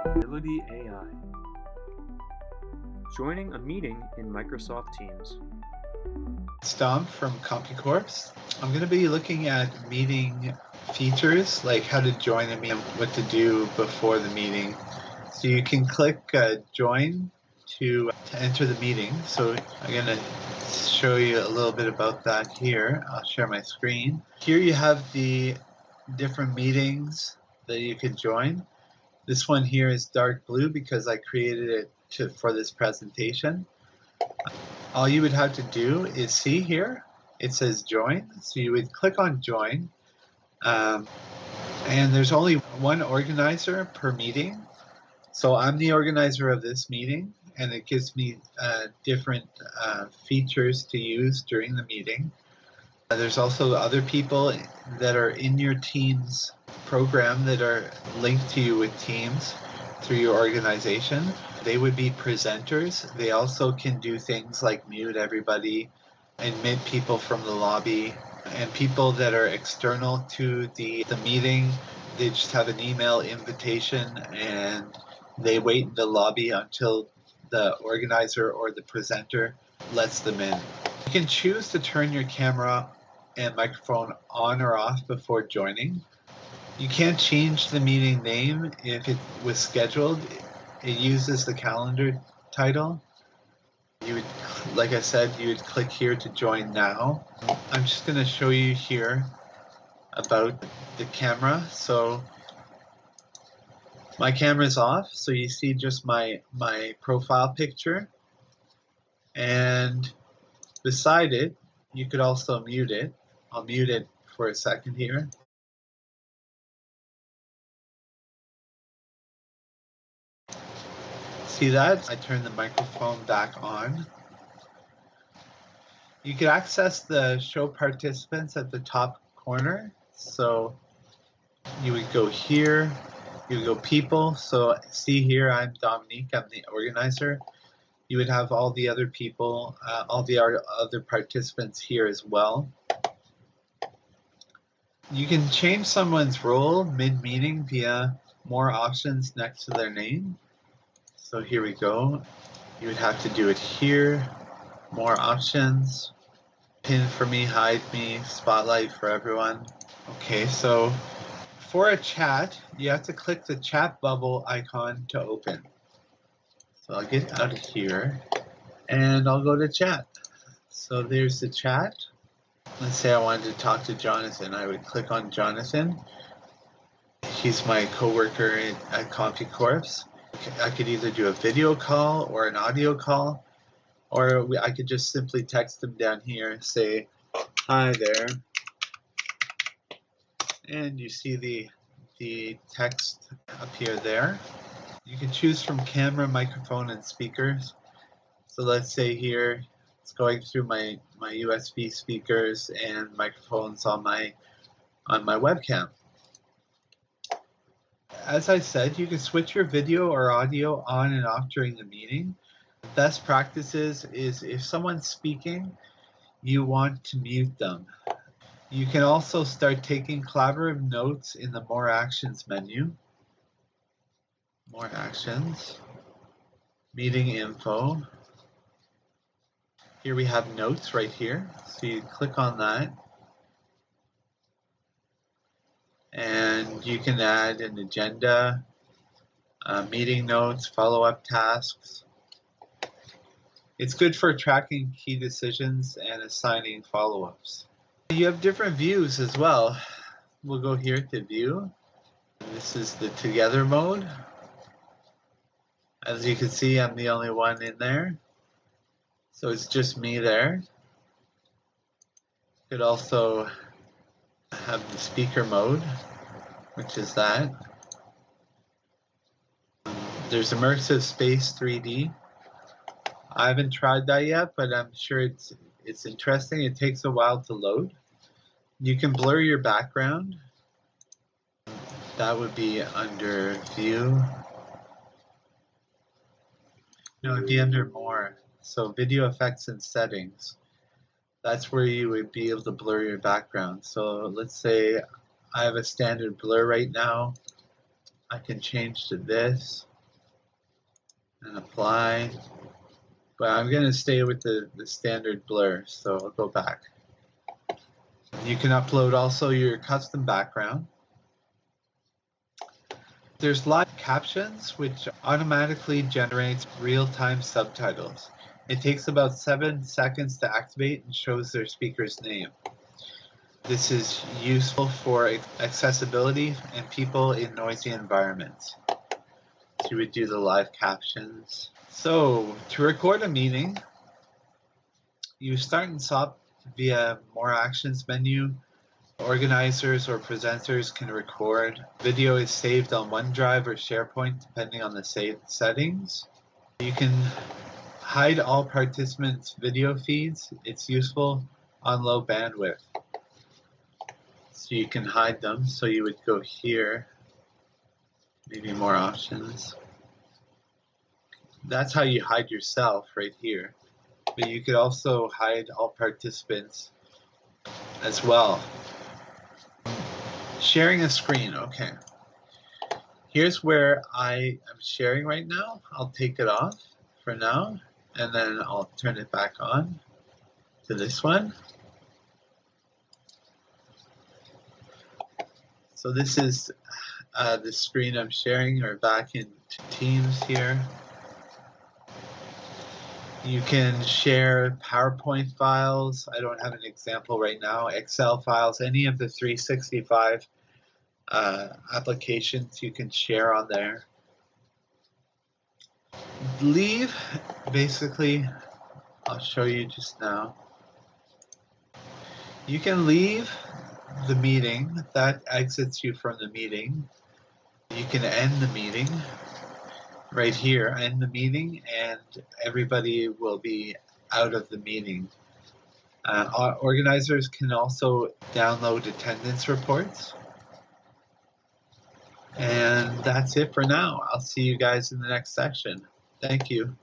Ability AI. Joining a meeting in Microsoft Teams. It's Dom from CompuCorps. I'm going to be looking at meeting features, like how to join a meeting, what to do before the meeting. So you can click join to enter the meeting. So I'm going to show you a little bit about that here. I'll share my screen. Here you have the different meetings that you could join. This one here is dark blue because I created it for this presentation. All you would have to do is see here, it says join. So you would click on join. And there's only one organizer per meeting. So I'm the organizer of this meeting, and it gives me different features to use during the meeting. There's also other people that are in your Teams program that are linked to you with Teams through your organization. They would be presenters. They also can do things like mute everybody, admit people from the lobby, and people that are external to the meeting. They just have an email invitation and they wait in the lobby until the organizer or the presenter lets them in. You can choose to turn your camera and microphone on or off before joining. You can't change the meeting name if it was scheduled. It uses the calendar title. You would, like I said, you would click here to join now. I'm just going to show you here about the camera. So my camera is off, so you see just my profile picture, and beside it you could also mute it. I'll mute it for a second here. See that? I turn the microphone back on. You can access the show participants at the top corner. So you would go here, you would go people. So see here, I'm Dominique, I'm the organizer. You would have all the other people, all the other participants here as well. You can change someone's role mid-meeting via more options next to their name. So here we go. You would have to do it here. More options. Pin for me, hide me, spotlight for everyone. Okay, so for a chat, you have to click the chat bubble icon to open. So I'll get out of here and I'll go to chat. So there's the chat. Let's say I wanted to talk to Jonathan. I would click on Jonathan. He's my coworker at CompuCorps. I could either do a video call or an audio call, or I could just simply text him down here, say, hi there. And you see the text appear there. You can choose from camera, microphone, and speakers. So let's say here, it's going through my USB speakers and microphones on my webcam. As I said, you can switch your video or audio on and off during the meeting. Best practices is if someone's speaking, you want to mute them. You can also start taking collaborative notes in the More Actions menu. More Actions, Meeting Info. Here we have notes right here. So you click on that. And you can add an agenda, meeting notes, follow-up tasks. It's good for tracking key decisions and assigning follow-ups. You have different views as well. We'll go here to view. This is the together mode. As you can see, I'm the only one in there. So it's just me there. You could also have the speaker mode, which is that. There's immersive space 3D. I haven't tried that yet, but I'm sure it's interesting. It takes a while to load. You can blur your background. That would be under view. No, it'd be under more. So video effects and settings. That's where you would be able to blur your background. So let's say I have a standard blur right now. I can change to this. and apply. But I'm going to stay with the standard blur, so I'll go back. You can upload also your custom background. There's live captions, which automatically generates real-time subtitles. It takes about 7 seconds to activate and shows their speaker's name. This is useful for accessibility and people in noisy environments. So you would do the live captions. So to record a meeting, you start and stop via More Actions menu. Organizers or presenters can record. Video is saved on OneDrive or SharePoint depending on the saved settings. You can hide all participants' video feeds. It's useful on low bandwidth. So you can hide them. So you would go here, maybe more options. That's how you hide yourself right here. But you could also hide all participants as well. Sharing a screen, okay. Here's where I am sharing right now. I'll take it off for now, and then I'll turn it back on to this one. So this is the screen I'm sharing, or back in Teams here. You can share PowerPoint files. I don't have an example right now. Excel files, any of the 365 applications you can share on there. Leave, basically, I'll show you just now. You can leave the meeting. That exits you from the meeting. You can end the meeting. Right here, end the meeting, and everybody will be out of the meeting. Organizers can also download attendance reports. And that's it for now. I'll see you guys in the next section. Thank you.